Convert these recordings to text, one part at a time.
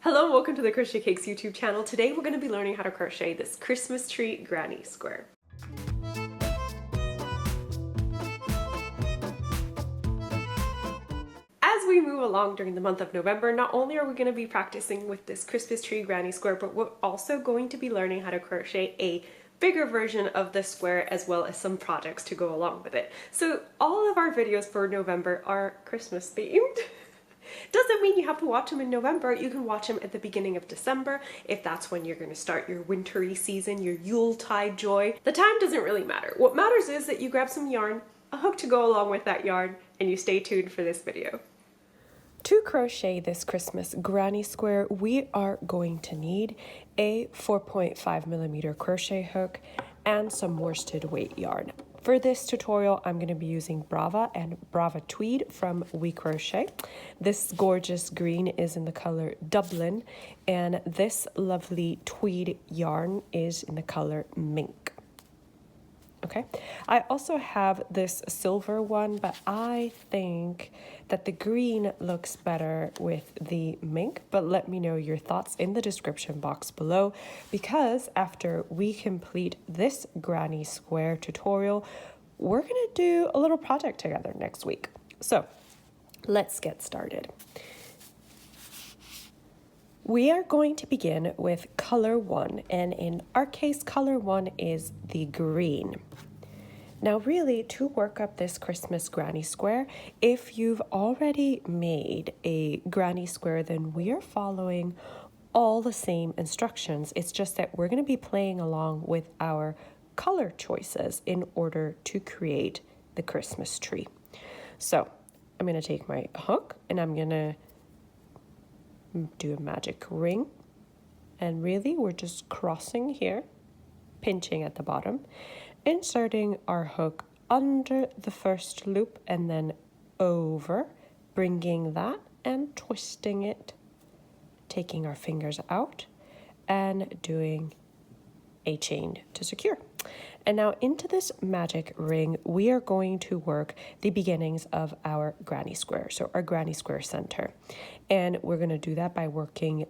Hello and welcome to the Crochet Cakes YouTube channel. Today we're going to be learning how to crochet this Christmas tree granny square. As we move along during the month of November, not only are we going to be practicing with this Christmas tree granny square, but we're also going to be learning how to crochet a bigger version of the square as well as some projects to go along with it. So all of our videos for November are Christmas themed. Doesn't mean you have to watch them in November. You can watch them at the beginning of December if that's when you're going to start your wintry season, your Yuletide joy. The time doesn't really matter. What matters is that you grab some yarn, a hook to go along with that yarn, and you stay tuned for this video. To crochet this Christmas granny square, we are going to need a 4.5mm crochet hook and some worsted weight yarn. For this tutorial, I'm going to be using Brava and Brava Tweed from We Crochet. This gorgeous green is in the color Dublin, and this lovely tweed yarn is in the color Mink. Okay, I also have this silver one, but I think that the green looks better with the mink, but let me know your thoughts in the description box below, because after we complete this granny square tutorial, we're gonna do a little project together next week. So let's get started. We are going to begin with color 1, and in our case, color 1 is the green. Now really, to work up this Christmas granny square, if you've already made a granny square, then we are following all the same instructions. It's just that we're going to be playing along with our color choices in order to create the Christmas tree. So I'm going to take my hook and I'm going to do a magic ring, and really we're just crossing here, pinching at the bottom, inserting our hook under the first loop and then over, bringing that and twisting it, taking our fingers out and doing a chain to secure. And now into this magic ring, we are going to work the beginnings of our granny square, so our granny square center. And we're going to do that by working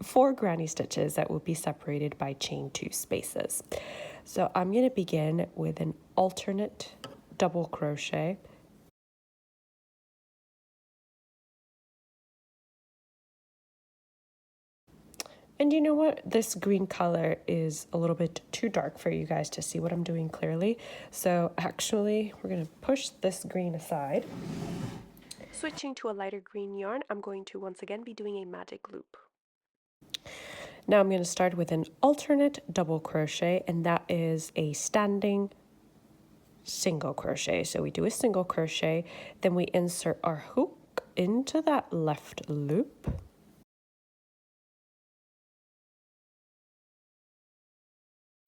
four granny stitches that will be separated by chain 2 spaces. So I'm going to begin with an alternate double crochet. And you know what? This green color is a little bit too dark for you guys to see what I'm doing clearly. So actually, we're going to push this green aside. Switching to a lighter green yarn, I'm going to once again be doing a magic loop. Now I'm going to start with an alternate double crochet, and that is a standing single crochet. So we do a single crochet, then we insert our hook into that left loop.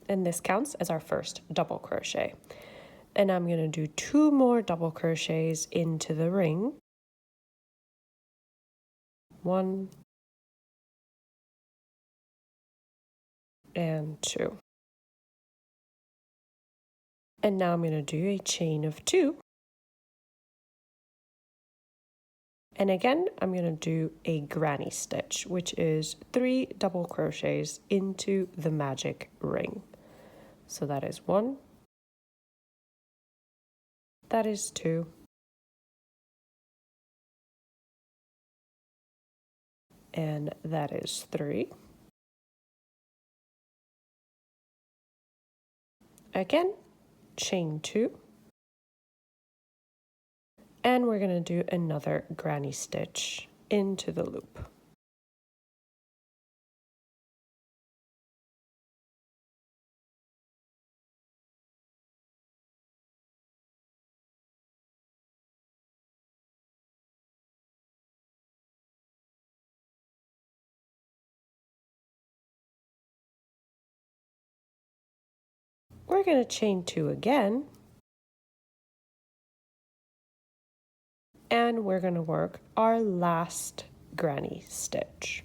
And this counts as our first double crochet. And I'm going to do 2 more double crochets into the ring. 1 and 2. And now I'm going to do a chain of 2. And again, I'm going to do a granny stitch, which is 3 double crochets into the magic ring. So that is 1. That is 2. And that is 3. Again, chain 2. And we're going to do another granny stitch into the loop. We're going to chain 2 again, and we're going to work our last granny stitch.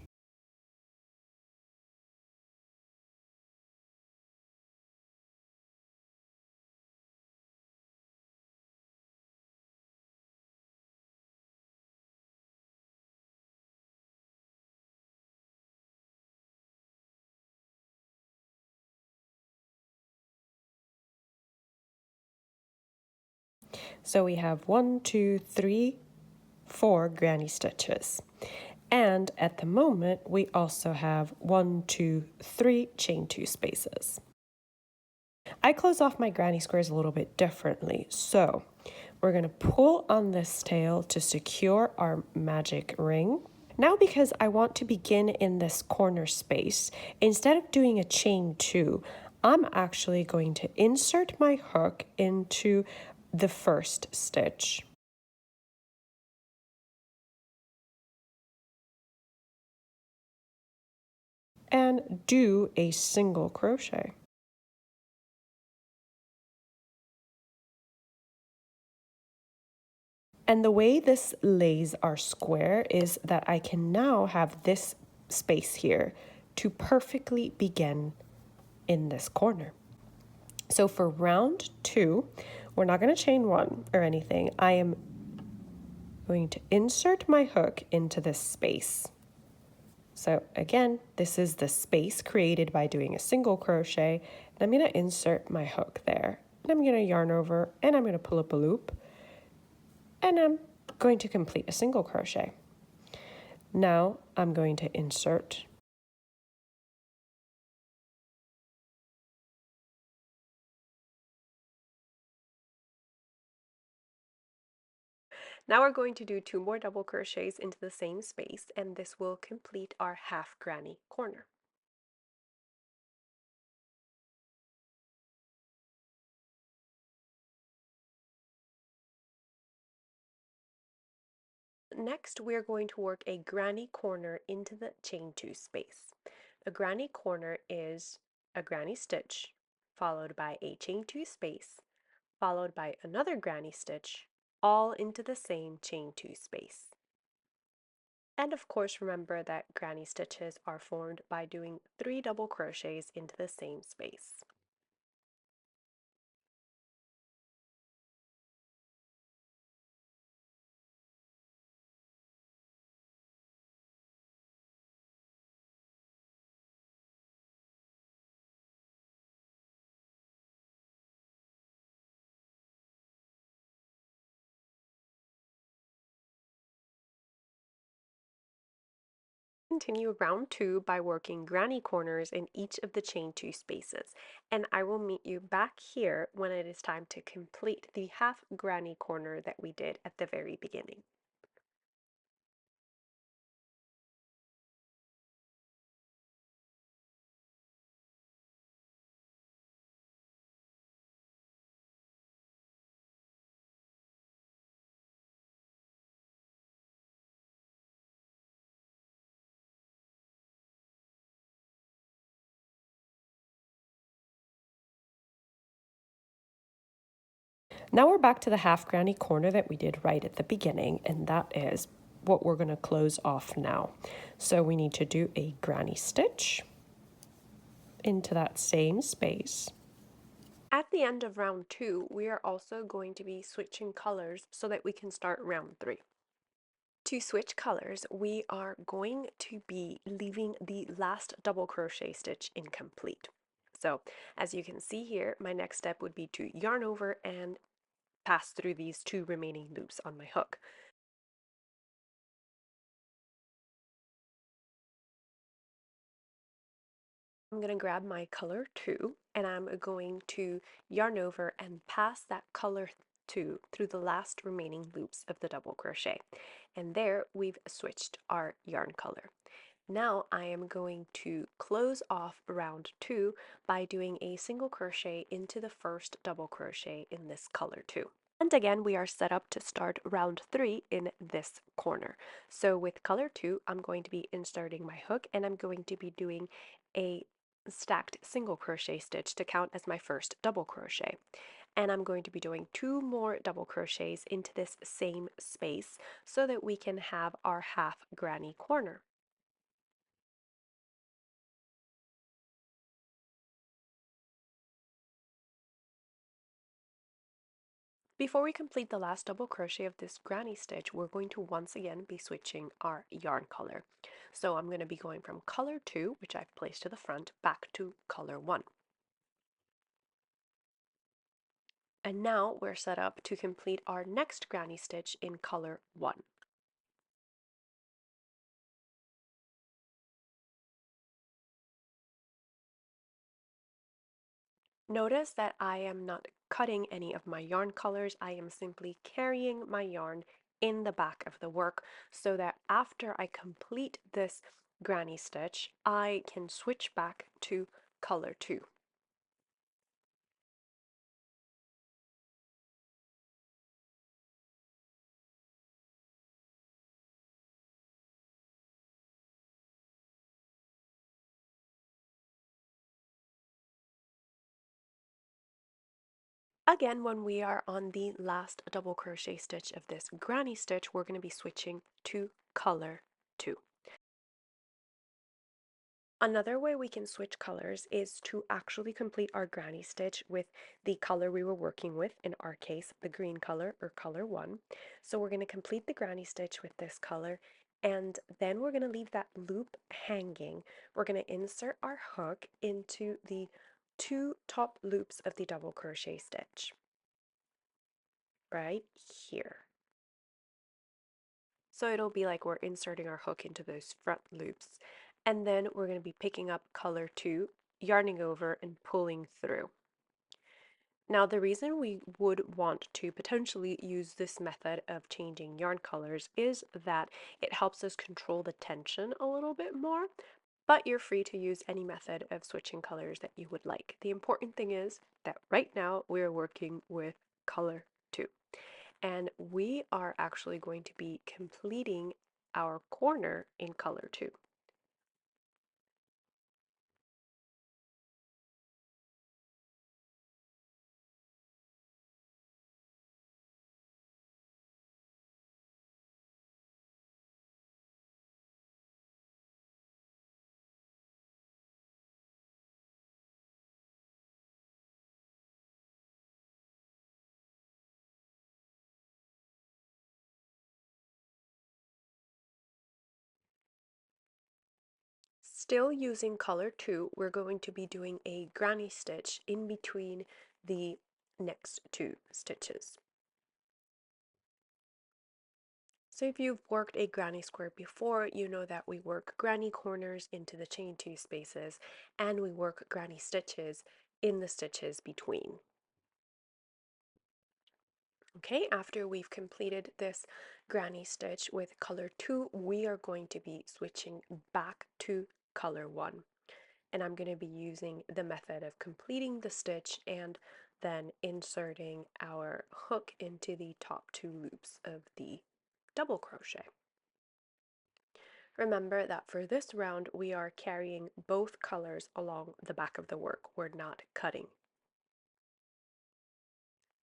So we have 1, 2, 3, 4 granny stitches. And at the moment, we also have 1, 2, 3 chain 2 spaces. I close off my granny squares a little bit differently. So we're going to pull on this tail to secure our magic ring. Now, because I want to begin in this corner space, instead of doing a chain 2, I'm actually going to insert my hook into the first stitch. And do a single crochet. And the way this lays our square is that I can now have this space here to perfectly begin in this corner. So for round 2, we're not going to chain 1 or anything. I am going to insert my hook into this space. So again, this is the space created by doing a single crochet, and I'm going to insert my hook there. And I'm going to yarn over, and I'm going to pull up a loop, and I'm going to complete a single crochet. Now I'm going to insert Now we're going to do 2 more double crochets into the same space, and this will complete our half granny corner. Next, we're going to work a granny corner into the chain 2 space. A granny corner is a granny stitch, followed by a chain 2 space, followed by another granny stitch, all into the same chain 2 space. And of course, remember that granny stitches are formed by doing 3 double crochets into the same space. Continue round 2 by working granny corners in each of the chain 2 spaces, and I will meet you back here when it is time to complete the half granny corner that we did at the very beginning. Now we're back to the half granny corner that we did right at the beginning, and that is what we're going to close off now. So we need to do a granny stitch into that same space. At the end of round 2, we are also going to be switching colors so that we can start round 3. To switch colors, we are going to be leaving the last double crochet stitch incomplete. So as you can see here, my next step would be to yarn over and pass through these 2 remaining loops on my hook. I'm going to grab my color 2 and I'm going to yarn over and pass that color 2 through the last remaining loops of the double crochet. And there we've switched our yarn color. Now I am going to close off round 2 by doing a single crochet into the first double crochet in this color 2. And again, we are set up to start round 3 in this corner. So with color 2, I'm going to be inserting my hook and I'm going to be doing a stacked single crochet stitch to count as my first double crochet. And I'm going to be doing 2 more double crochets into this same space so that we can have our half granny corner. Before we complete the last double crochet of this granny stitch, we're going to once again be switching our yarn color. So I'm going to be going from color 2, which I've placed to the front, back to color 1. And now we're set up to complete our next granny stitch in color 1. Notice that I am not cutting any of my yarn colors. I am simply carrying my yarn in the back of the work so that after I complete this granny stitch, I can switch back to color 2. Again, when we are on the last double crochet stitch of this granny stitch, we're going to be switching to color 2. Another way we can switch colors is to actually complete our granny stitch with the color we were working with, in our case, the green color or color 1. So we're going to complete the granny stitch with this color, and then we're going to leave that loop hanging. We're going to insert our hook into the 2 top loops of the double crochet stitch, right here. So it'll be like we're inserting our hook into those front loops. And then we're going to be picking up color 2, yarning over and pulling through. Now the reason we would want to potentially use this method of changing yarn colors is that it helps us control the tension a little bit more, but you're free to use any method of switching colors that you would like. The important thing is that right now we're working with color 2. And we are actually going to be completing our corner in color 2. Still using color 2, we're going to be doing a granny stitch in between the next 2 stitches. So if you've worked a granny square before, you know that we work granny corners into the chain 2 spaces, and we work granny stitches in the stitches between. Okay, after we've completed this granny stitch with color 2, we are going to be switching back to color 1. And I'm going to be using the method of completing the stitch and then inserting our hook into the top 2 loops of the double crochet. Remember that for this round, we are carrying both colors along the back of the work. We're not cutting.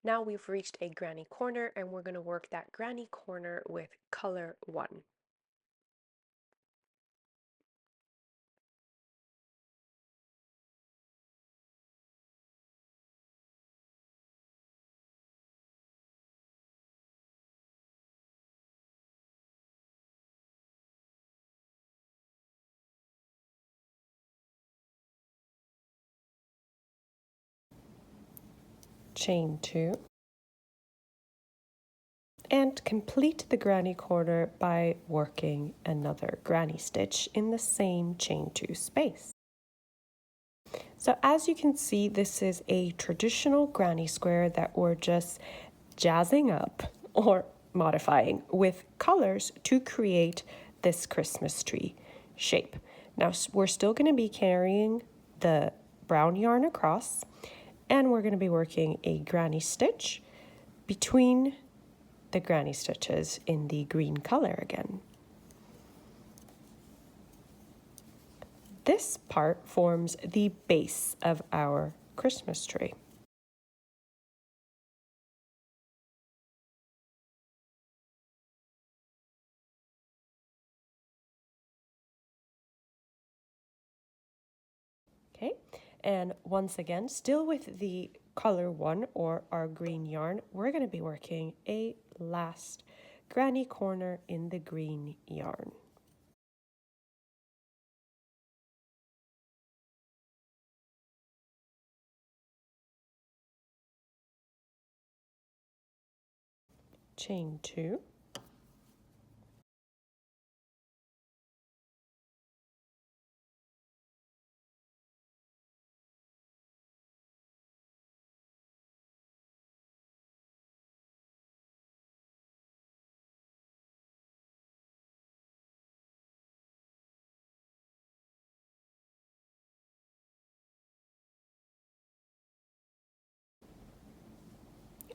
Now we've reached a granny corner, and we're going to work that granny corner with color 1. Chain 2, and complete the granny corner by working another granny stitch in the same chain 2 space. So as you can see, this is a traditional granny square that we're just jazzing up or modifying with colors to create this Christmas tree shape. Now we're still going to be carrying the brown yarn across, and we're going to be working a granny stitch between the granny stitches in the green color again. This part forms the base of our Christmas tree. Okay, and once again, still with the color 1 or our green yarn, we're going to be working a last granny corner in the green yarn. chain 2,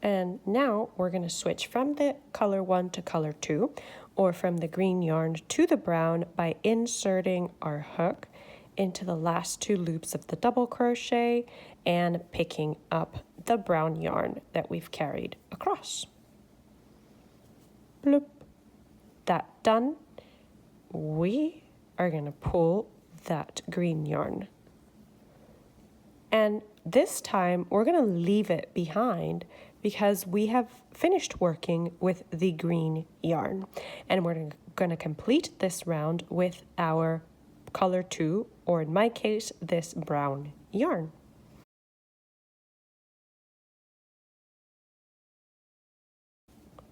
and now we're going to switch from the color 1 to color 2, or from the green yarn to the brown by inserting our hook into the last 2 loops of the double crochet and picking up the brown yarn that we've carried across. Bloop. That done. We are going to pull that green yarn. And this time we're going to leave it behind because we have finished working with the green yarn. And we're going to complete this round with our color 2, or in my case, this brown yarn.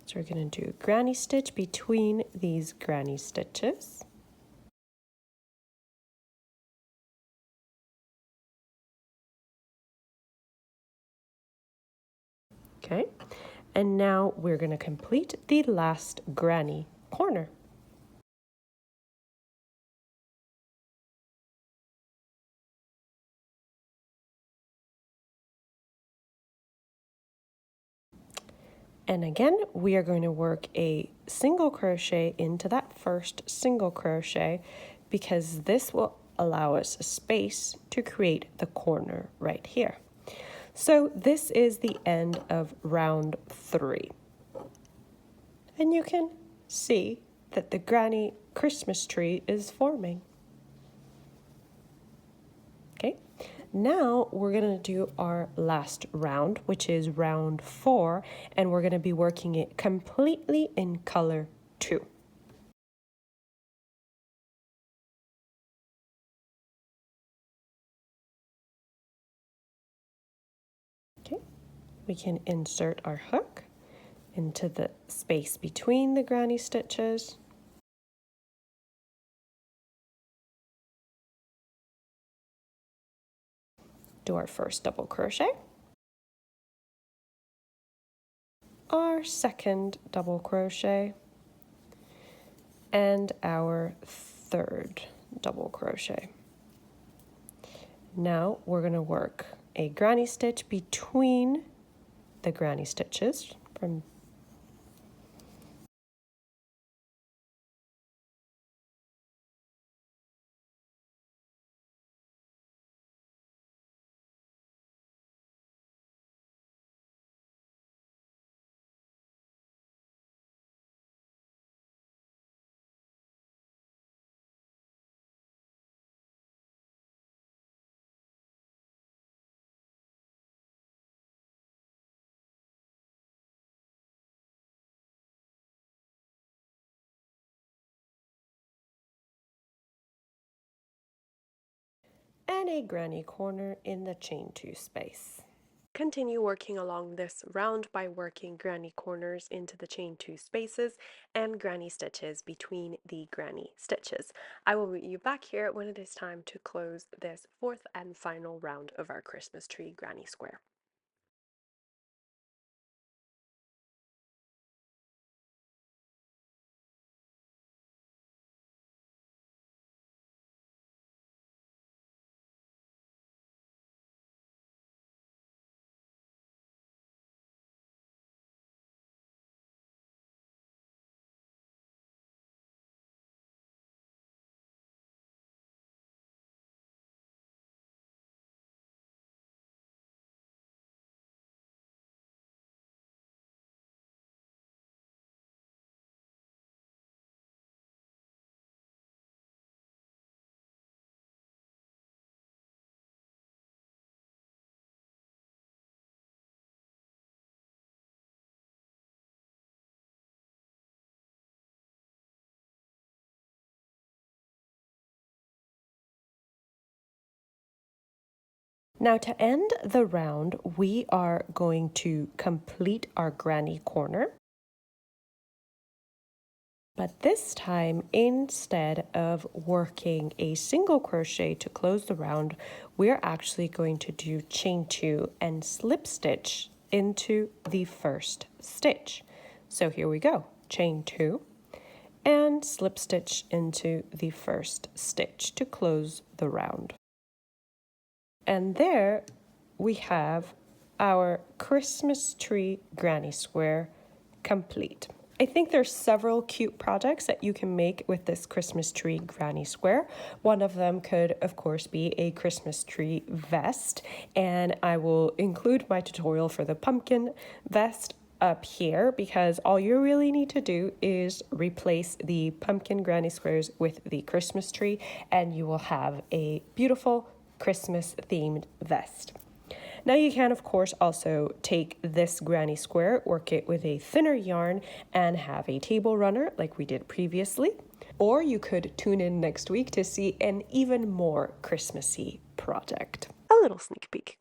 So we're going to do a granny stitch between these granny stitches. Okay, and now we're going to complete the last granny corner. And again, we are going to work a single crochet into that first single crochet because this will allow us a space to create the corner right here. So this is the end of round 3. And you can see that the granny Christmas tree is forming. Okay, now we're going to do our last round, which is round 4, and we're going to be working it completely in color 2. Okay, we can insert our hook into the space between the granny stitches. Do our first double crochet, our second double crochet, and our third double crochet. Now we're going to work a granny stitch between the granny stitches from and a granny corner in the chain 2 space. Continue working along this round by working granny corners into the chain 2 spaces and granny stitches between the granny stitches. I will meet you back here when it is time to close this 4th and final round of our Christmas tree granny square. Now to end the round, we are going to complete our granny corner. But this time, instead of working a single crochet to close the round, we're actually going to do chain 2 and slip stitch into the first stitch. So here we go, chain 2 and slip stitch into the first stitch to close the round. And there we have our Christmas Tree Granny Square complete. I think there's several cute projects that you can make with this Christmas Tree Granny Square. One of them could, of course, be a Christmas tree vest, and I will include my tutorial for the pumpkin vest up here because all you really need to do is replace the pumpkin granny squares with the Christmas tree, and you will have a beautiful Christmas themed vest. Now you can, of course, also take this granny square, work it with a thinner yarn, and have a table runner like we did previously. Or you could tune in next week to see an even more Christmassy project. A little sneak peek.